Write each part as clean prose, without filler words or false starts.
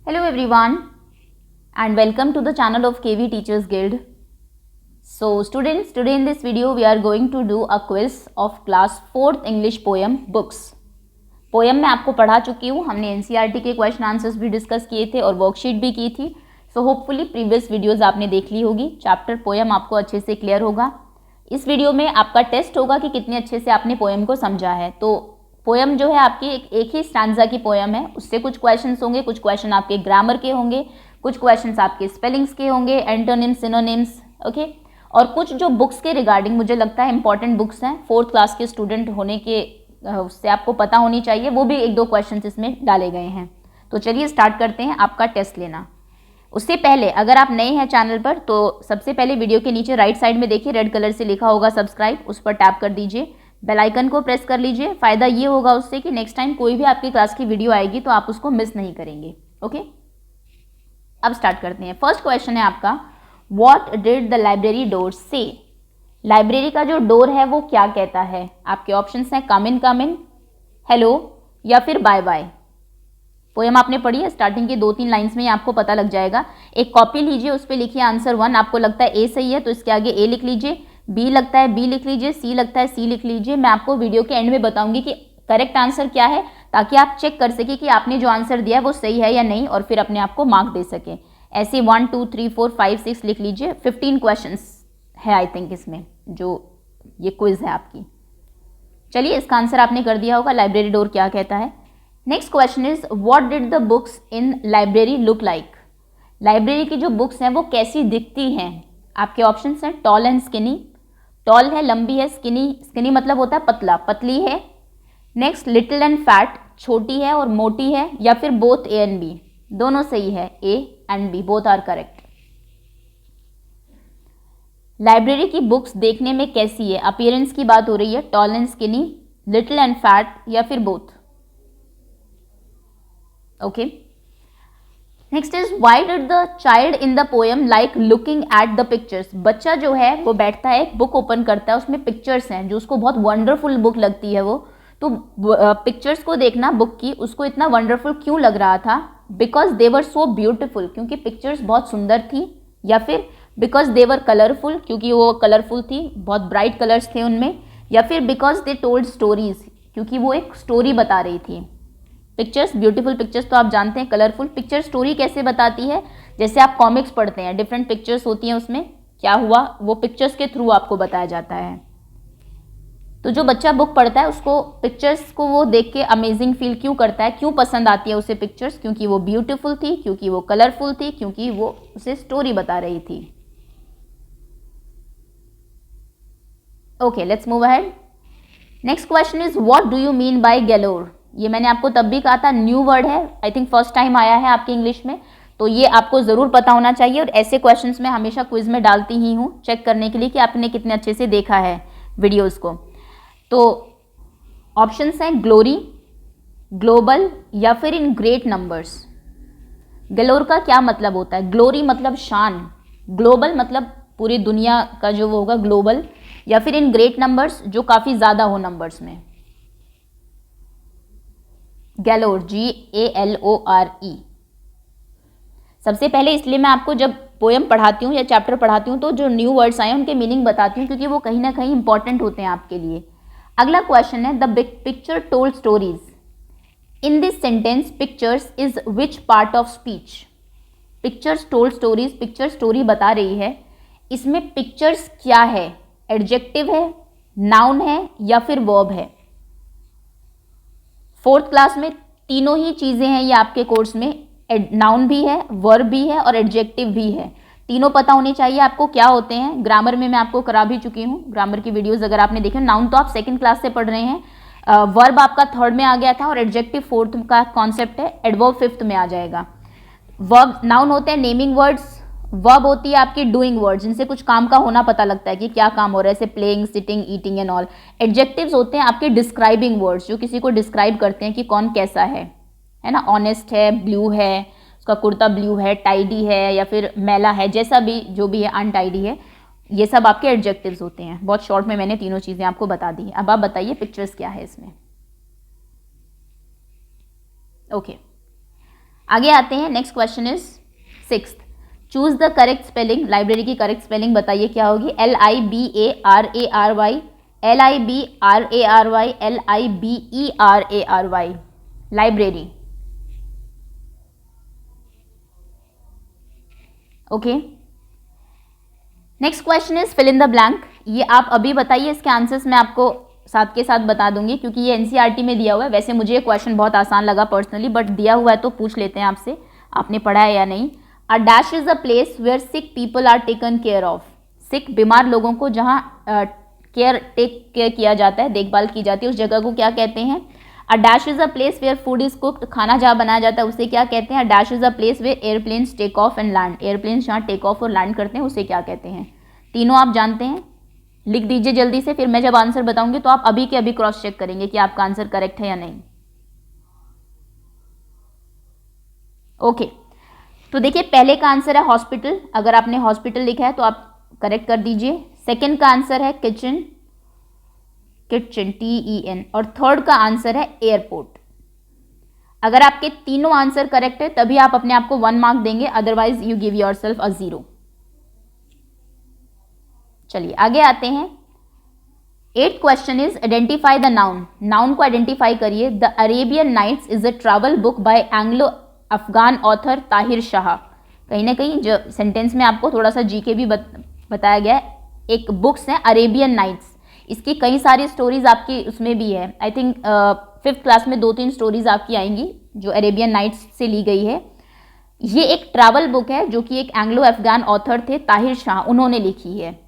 Hello everyone and welcome to the channel of KV Teachers Guild. So students, today in this video we are going to do a quiz of class 4th English poem books. Poem मैं आपको पढ़ा चुकी हूँ, हमने NCERT के question answers भी discuss किए थे और वर्कशीट भी की थी. सो होपफुली प्रीवियस वीडियोस आपने देख ली होगी. चैप्टर पोएम आपको अच्छे से क्लियर होगा. इस वीडियो में आपका टेस्ट होगा कि कितने अच्छे से आपने पोएम को समझा है. तो पोएम जो है आपकी एक ही स्टैंजा की पोएम है. उससे कुछ क्वेश्चंस होंगे, कुछ क्वेश्चन आपके ग्रामर के होंगे, कुछ क्वेश्चंस आपके स्पेलिंग्स के होंगे, एंटोनिम्स, सिनोनिम्स, ओके. और कुछ जो बुक्स के रिगार्डिंग मुझे लगता है इंपॉर्टेंट बुक्स हैं, 4th क्लास के स्टूडेंट होने के उससे आपको पता होनी चाहिए, वो भी 1-2 क्वेश्चन इसमें डाले गए हैं. तो चलिए स्टार्ट करते हैं आपका टेस्ट लेना. उससे पहले अगर आप नए हैं चैनल पर तो सबसे पहले वीडियो के नीचे राइट साइड में देखिए रेड कलर से लिखा होगा सब्सक्राइब, उस पर टैप कर दीजिए. बेल आइकन को प्रेस कर लीजिए. फ़ायदा ये होगा उससे कि नेक्स्ट टाइम कोई भी आपकी क्लास की वीडियो आएगी तो आप उसको मिस नहीं करेंगे. ओके, अब स्टार्ट करते हैं. फर्स्ट क्वेश्चन है आपका, what did the library door से. लाइब्रेरी का जो डोर है वो क्या कहता है. आपके ऑप्शंस हैं कम इन, हेलो या फिर बाय बाय. पोएम आपने पढ़ी है, स्टार्टिंग की 2-3 लाइन्स में ही आपको पता लग जाएगा. एक कॉपी लीजिए, उस पर लिखिए आंसर 1. आपको लगता है ए सही है तो इसके आगे ए लिख लीजिए. बी लगता है बी लिख लीजिए. सी लगता है सी लिख लीजिए. मैं आपको वीडियो के एंड में बताऊंगी कि करेक्ट आंसर क्या है, ताकि आप चेक कर सके कि आपने जो आंसर दिया है वो सही है या नहीं, और फिर अपने आप को मार्क दे सके. ऐसे 1 2 3 4 5 6 लिख लीजिए. 15 क्वेश्चन है आई थिंक इसमें, जो ये क्विज है आपकी. चलिए, इसका आंसर आपने कर दिया होगा. लाइब्रेरी डोर क्या कहता है. Next question is, what did the books in library look like. Library की जो बुक्स हैं वो कैसी दिखती हैं. आपके ऑप्शंस हैं टॉल एंड स्किनी. टॉल है, लंबी है. स्किनी मतलब होता है पतला, पतली है. नेक्स्ट लिटिल एंड फैट, छोटी है और मोटी है. या फिर बोथ ए एंड बी, दोनों सही है. A and B both are correct. Library की बुक्स देखने में कैसी है. अपीयरेंस की बात हो रही है. Tall and skinny, little and fat या फिर both. Okay, next is, why did the child in the poem like looking at the pictures. बच्चा जो है वो बैठता है, एक बुक ओपन करता है, उसमें पिक्चर्स हैं जो उसको बहुत वंडरफुल बुक लगती है वो. तो पिक्चर्स को देखना बुक की, उसको इतना वंडरफुल क्यों लग रहा था. Because they were so beautiful, क्योंकि पिक्चर्स बहुत सुंदर थी. या फिर बिकॉज दे वर कलरफुल, क्योंकि वो कलरफुल थी, बहुत ब्राइट कलर्स थे उनमें. या फिर बिकॉज दे टोल्ड स्टोरीज, क्योंकि वो एक स्टोरी बता रही थी. पिक्चर्स, ब्यूटीफुल पिक्चर्स तो आप जानते हैं. कलरफुल पिक्चर स्टोरी कैसे बताती है, जैसे आप कॉमिक्स पढ़ते हैं, डिफरेंट पिक्चर्स होती हैं, उसमें क्या हुआ वो पिक्चर्स के थ्रू आपको बताया जाता है. तो जो बच्चा बुक पढ़ता है उसको पिक्चर्स को वो देख के अमेजिंग फील क्यों करता है, क्यों पसंद आती है उसे पिक्चर्स, क्योंकि वो ब्यूटीफुल थी, क्योंकि वो कलरफुल थी, क्योंकि वो उसे स्टोरी बता रही थी. Okay, let's move ahead. Next question is, what do you mean by galore. ये मैंने आपको तब भी कहा था, न्यू वर्ड है, आई थिंक फर्स्ट टाइम आया है आपके इंग्लिश में, तो ये आपको ज़रूर पता होना चाहिए. और ऐसे क्वेश्चंस मैं हमेशा क्विज में डालती ही हूँ, चेक करने के लिए कि आपने कितने अच्छे से देखा है वीडियोस को. तो ऑप्शंस हैं ग्लोरी, ग्लोबल या फिर इन ग्रेट नंबर्स. गैलोर का क्या मतलब होता है. ग्लोरी मतलब शान, ग्लोबल मतलब पूरी दुनिया का जो वो होगा ग्लोबल, या फिर इन ग्रेट नंबर्स जो काफ़ी ज़्यादा हो नंबर्स में. Galore, GALORE. सबसे पहले इसलिए मैं आपको जब पोएम पढ़ाती हूँ या चैप्टर पढ़ाती हूँ तो जो न्यू वर्ड्स आए हैं उनके मीनिंग बताती हूँ, क्योंकि वो कहीं ना कहीं इंपॉर्टेंट होते हैं आपके लिए. अगला क्वेश्चन है, the big picture told stories. In this sentence pictures is which part of speech. Pictures told stories, picture story बता रही है. इसमें पिक्चर्स क्या है, एडजेक्टिव है, नाउन है या फिर वर्ब है. 4th क्लास में तीनों ही चीज़ें हैं ये आपके कोर्स में. नाउन भी है, वर्ब भी है और एडजेक्टिव भी है. तीनों पता होनी चाहिए आपको क्या होते हैं. ग्रामर में मैं आपको करा भी चुकी हूँ, ग्रामर की वीडियोस अगर आपने देखे. नाउन तो आप 2nd क्लास से पढ़ रहे हैं, वर्ब आपका 3rd में आ गया था, और एडजेक्टिव 4th का कॉन्सेप्ट है, एडवर्ब 5th में आ जाएगा. वर्ब, नाउन होते हैं नेमिंग वर्ड्स, वर्ब होती है आपकी डूइंग वर्ड्स, जिनसे कुछ काम का होना पता लगता है कि क्या काम हो रहा है, जैसे playing, sitting, eating and all. Adjectives होते हैं आपके डिस्क्राइबिंग वर्ड्स, जो किसी को डिस्क्राइब करते हैं कि कौन कैसा है ना. ऑनेस्ट है, ब्लू है, उसका कुर्ता ब्लू है, टाइडी है या फिर मैला है, जैसा भी जो भी है, अनटाइडी है, ये सब आपके एडजेक्टिव्स होते हैं. बहुत शॉर्ट में मैंने तीनों चीज़ें आपको बता दी. अब आप बताइए पिक्चर्स क्या है इसमें. ओके, आगे आते हैं, next question is 6th, choose the correct spelling. Library की करेक्ट स्पेलिंग बताइए क्या होगी। LIBARARY, LIBRARY, LIBERARY, library. Okay, next question is fill in the blank. ये आप अभी बताइए, इसके आंसर्स मैं आपको साथ के साथ बता दूंगी क्योंकि ये एनसीईआरटी में दिया हुआ है। वैसे मुझे ये क्वेश्चन बहुत आसान लगा पर्सनली, बट दिया हुआ है तो पूछ लेते हैं आपसे, आपने पढ़ा है या नहीं। A dash is a place where sick people are taken care of. Sick बीमार लोगों को जहाँ केयर किया जाता है, देखभाल की जाती है, उस जगह को क्या कहते हैं। A dash is a place where food is cooked, खाना जहाँ बनाया जाता है उसे क्या कहते हैं। A dash is a place where airplanes take off and land, airplanes जहाँ टेक ऑफ और लैंड करते हैं उसे क्या कहते हैं। तीनों आप जानते हैं, लिख दीजिए जल्दी से, फिर मैं जब आंसर बताऊंगी तो आप अभी के अभी क्रॉस चेक करेंगे कि आपका आंसर करेक्ट है या नहीं। ओके, तो देखिए पहले का आंसर है हॉस्पिटल। अगर आपने हॉस्पिटल लिखा है तो आप करेक्ट कर दीजिए। सेकंड का आंसर है किचन, किचन TEN, और थर्ड का आंसर है एयरपोर्ट। अगर आपके तीनों आंसर करेक्ट है तभी आप अपने आप को 1 मार्क देंगे, otherwise you give yourself a 0। चलिए आगे आते हैं। 8th question is identify the noun. Noun को आइडेंटिफाई करिए। The Arabian Nights is a travel book by Anglo Afghan author Tahir Shah. कहीं ना कहीं जो सेंटेंस में आपको थोड़ा सा जीके भी बताया गया है। एक बुक्स है अरेबियन नाइट्स, इसकी कई सारी स्टोरीज आपकी उसमें भी है। आई थिंक 5th क्लास में 2-3 स्टोरीज आपकी आएंगी जो अरेबियन नाइट्स से ली गई है। ये एक ट्रैवल बुक है जो कि एक एंग्लो अफगान ऑथर थे ताहिर शाह, उन्होंने लिखी है।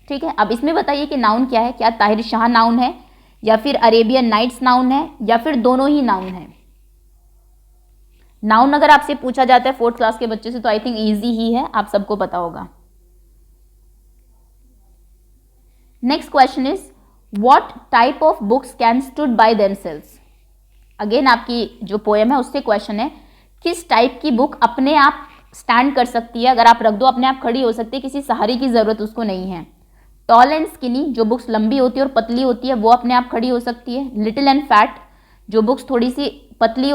ठीक है, अब इसमें बताइए कि नाउन क्या है। क्या ताहिर शाह नाउन है, या फिर अरेबियन नाइट्स नाउन है, या फिर दोनों ही नाउन है। नाउन अगर आपसे पूछा जाता है 4th क्लास के बच्चे से तो आई थिंक इजी ही है, आप सबको पता होगा। Next question is what type of books can stood by themselves. Again आपकी जो पोएम है उससे क्वेश्चन है, किस टाइप की बुक अपने आप स्टैंड कर सकती है, अगर आप रख दो अपने आप खड़ी हो सकती है, किसी सहारे की जरूरत उसको नहीं है। टॉल एंड स्किनी, जो बुक्स लंबी होती है और पतली होती है वो अपने आप खड़ी हो सकती है। लिटिल एंड फैट, जो बुक्स थोड़ी सी पतली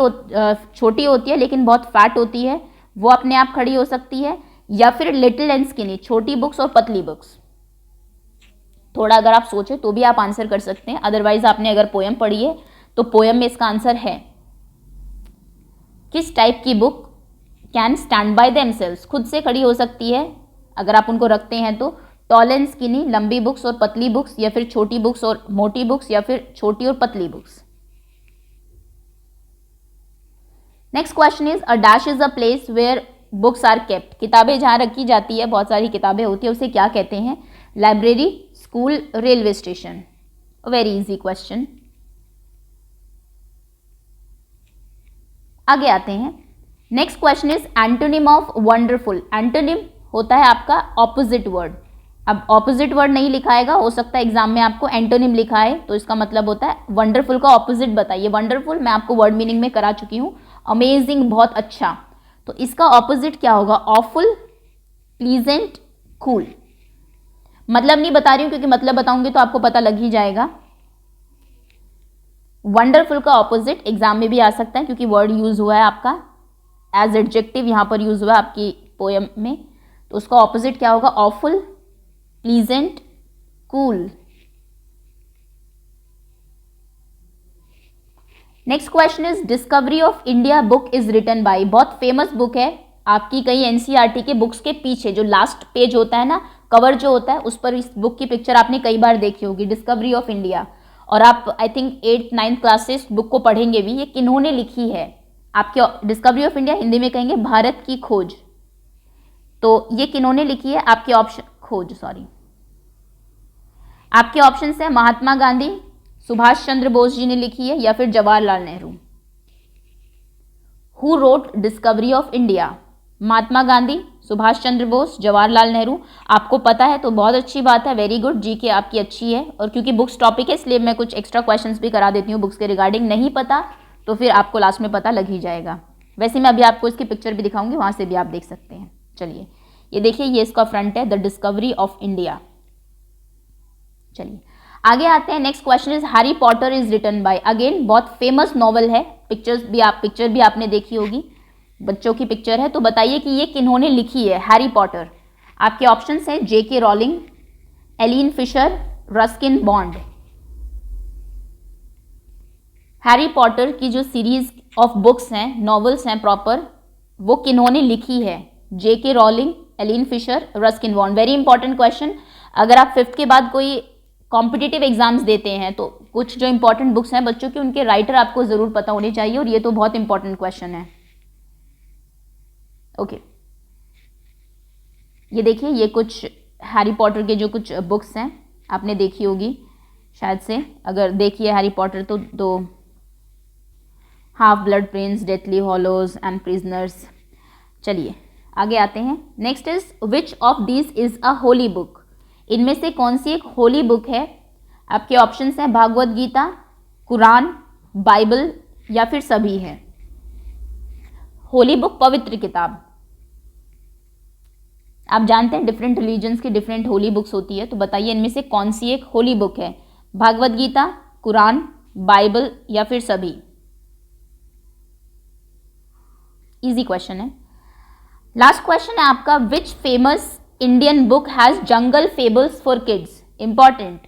छोटी होती है लेकिन बहुत फैट होती है वो अपने आप खड़ी हो सकती है। या फिर लिटिल एंड स्किनी, छोटी बुक्स और पतली बुक्स। थोड़ा अगर आप सोचें तो भी आप आंसर कर सकते हैं, अदरवाइज आपने अगर पोएम पढ़ी है तो पोएम में इसका आंसर है किस टाइप की book can stand by themselves, खुद से खड़ी हो सकती है अगर आप उनको रखते हैं तो। टॉल एंड स्किनी, लंबी बुक्स और पतली बुक्स, या फिर छोटी बुक्स और मोटी बुक्स, या फिर छोटी और पतली books. Next question is a dash is a place where books are kept. किताबें जहां रखी जाती है, बहुत सारी किताबें होती है, उसे क्या कहते हैं। Library, school, railway station. Very easy question. आगे आते हैं। Next question is antonym of wonderful. Antonym होता है आपका ऑपोजिट वर्ड। अब ऑपोजिट वर्ड नहीं लिखाएगा, हो सकता है एग्जाम में आपको एंटोनिम लिखा है, तो इसका मतलब होता है वंडरफुल का ऑपोजिट बताइए। वंडरफुल मैं आपको वर्ड मीनिंग में करा चुकी हूँ। अमेजिंग, बहुत अच्छा, तो इसका ऑपोजिट क्या होगा। Awful, pleasant, cool. मतलब नहीं बता रही हूँ क्योंकि मतलब बताऊंगी तो आपको पता लग ही जाएगा। वंडरफुल का ऑपोजिट एग्जाम में भी आ सकता है क्योंकि वर्ड यूज हुआ है आपका एज एडजेक्टिव, यहां पर यूज हुआ है आपकी पोएम में, तो उसका ऑपोजिट क्या होगा। Awful, pleasant, cool. Next question is discovery of India book is written by. बहुत फेमस बुक है आपकी, कई एनसीईआरटी के बुक्स के पीछे जो लास्ट पेज होता है ना, कवर जो होता है उस पर इस बुक की पिक्चर आपने कई बार देखी होगी, डिस्कवरी ऑफ इंडिया। और आप I think 8th-9th classes book को पढ़ेंगे भी। ये किन्होंने लिखी है आपके, डिस्कवरी ऑफ इंडिया हिंदी में कहेंगे भारत की खोज, तो ये किन्होंने लिखी है आपके ऑप्शन, खोज सॉरी, आपके ऑप्शन है महात्मा गांधी, सुभाष चंद्र बोस जी ने लिखी है, या फिर Jawaharlal Nehru. Who wrote Discovery of India. Mahatma Gandhi, Subhash Chandra Bose, Jawaharlal Nehru. आपको पता है तो बहुत अच्छी बात है, वेरी गुड, जीके आपकी अच्छी है। और क्योंकि बुक्स टॉपिक है इसलिए मैं कुछ एक्स्ट्रा क्वेश्चंस भी करा देती हूँ बुक्स के रिगार्डिंग। नहीं पता तो फिर आपको लास्ट में पता लग ही जाएगा। वैसे मैं अभी आपको इसकी पिक्चर भी दिखाऊंगी, वहां से भी आप देख सकते हैं। चलिए ये देखिए, ये इसका फ्रंट है, द डिस्कवरी ऑफ इंडिया। चलिए आगे आते हैं। Next question is Harry Potter is written by. Again बहुत फेमस नॉवल है, पिक्चर भी आपने देखी होगी। बच्चों की पिक्चर है, तो बताइए कि ये किन्होंने लिखी है हैरी पॉटर। आपके ऑप्शंस हैं J.K. Rowling, Elin Fisher, Ruskin Bond. Harry Potter की जो सीरीज ऑफ बुक्स हैं, नॉवेल्स हैं प्रॉपर, वो किन्होंने लिखी है? J.K. Rowling, Elin Fisher, Ruskin Bond. Very important question. अगर आप 5th के बाद कोई कॉम्पिटिटिव एग्जाम्स देते हैं तो कुछ जो इंपॉर्टेंट बुक्स हैं बच्चों की, उनके राइटर आपको ज़रूर पता होने चाहिए, और ये तो बहुत इंपॉर्टेंट क्वेश्चन है। ओके, ये देखिए, ये कुछ हैरी पॉटर के जो कुछ बुक्स हैं आपने देखी होगी शायद से, अगर देखी है हैरी पॉटर तो Half Blood Prince, Deathly Hallows and Prisoners. चलिए आगे आते हैं। Next is which of these is a holy book. इनमें से कौन सी एक होली बुक है? आपके ऑप्शंस हैं भागवत गीता, कुरान, बाइबल या फिर सभी है। होली बुक पवित्र किताब। आप जानते हैं डिफरेंट रिलीजन्स की डिफरेंट होली बुक्स होती है, तो बताइए इनमें से कौन सी एक होली बुक है? भागवत गीता, कुरान, बाइबल या फिर सभी। इजी क्वेश्चन है। लास्ट क्वेश्चन है आपका, which famous Indian book has jungle fables for kids. Important.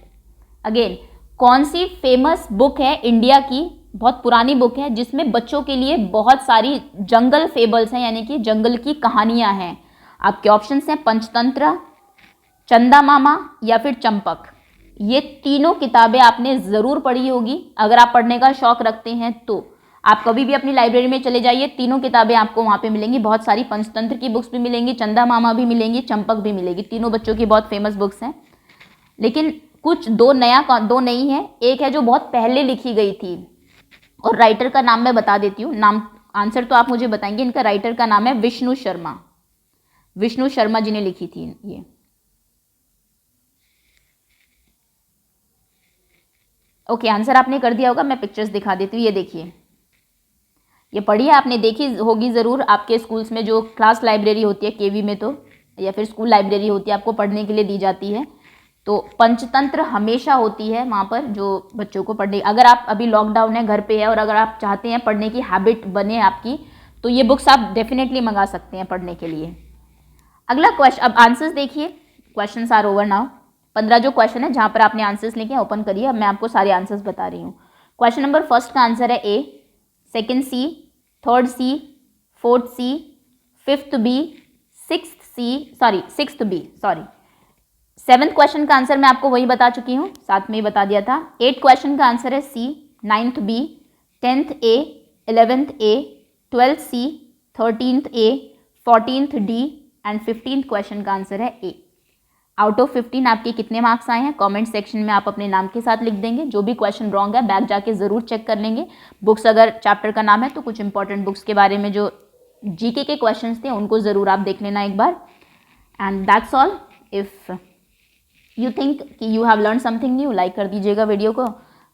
Again, कौन सी फेमस बुक है इंडिया की, बहुत पुरानी बुक है, जिसमें बच्चों के लिए बहुत सारी जंगल फेबल्स हैं, यानी कि जंगल की कहानियां हैं। आपके ऑप्शंस हैं पंचतंत्र, चंदा मामा या फिर चंपक। ये तीनों किताबें आपने ज़रूर पढ़ी होगी। अगर आप पढ़ने का शौक रखते हैं तो आप कभी भी अपनी लाइब्रेरी में चले जाइए, तीनों किताबें आपको वहाँ पे मिलेंगी। बहुत सारी पंचतंत्र की बुक्स भी मिलेंगी, चंदा मामा भी मिलेंगी, चंपक भी मिलेगी। तीनों बच्चों की बहुत फेमस बुक्स हैं, लेकिन कुछ दो नहीं है। एक है जो बहुत पहले लिखी गई थी, और राइटर का नाम मैं बता देती हूँ। नाम आंसर तो आप मुझे बताएंगे। इनका राइटर का नाम है विष्णु शर्मा। विष्णु शर्मा जी ने लिखी थी ये। ओके, आंसर आपने कर दिया होगा। मैं पिक्चर्स दिखा देती हूँ। ये देखिए, ये पढ़ी है आपने, देखी होगी ज़रूर। आपके स्कूल्स में जो क्लास लाइब्रेरी होती है केवी में, तो या फिर स्कूल लाइब्रेरी होती है, आपको पढ़ने के लिए दी जाती है, तो पंचतंत्र हमेशा होती है वहाँ पर जो बच्चों को पढ़ने। अगर आप अभी लॉकडाउन है, घर पे है, और अगर आप चाहते हैं पढ़ने की हैबिट बने आपकी, तो ये बुक्स आप डेफिनेटली मंगा सकते हैं पढ़ने के लिए। अगला क्वेश्चन, अब आंसर्स देखिए। Questions are over now. 15 जो क्वेश्चन है जहाँ पर आपने आंसर्स लिखे, ओपन करिए। अब मैं आपको सारे आंसर्स बता रही हूँ। क्वेश्चन नंबर फर्स्ट का आंसर है A, second C, third C, fourth C, fifth B, sixth B, seventh question का आंसर मैं आपको वही बता चुकी हूँ, साथ में ही बता दिया था। 8th क्वेश्चन का आंसर है C, 9th B, 10th A, 11th A, 12th C, 13th A, 14th D and 15th question का आंसर है ए। आउट ऑफ 15 आपके कितने मार्क्स आए हैं कमेंट सेक्शन में आप अपने नाम के साथ लिख देंगे। जो भी क्वेश्चन रॉन्ग है बैक जाके ज़रूर चेक कर लेंगे। बुक्स अगर चैप्टर का नाम है तो कुछ इंपॉर्टेंट बुक्स के बारे में जो जीके के क्वेश्चंस थे उनको ज़रूर आप देख लेना एक बार। And that's all. If you think कि you have learn something new, like कर दीजिएगा वीडियो को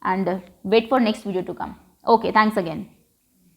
and wait for next video to come. Okay, thanks again.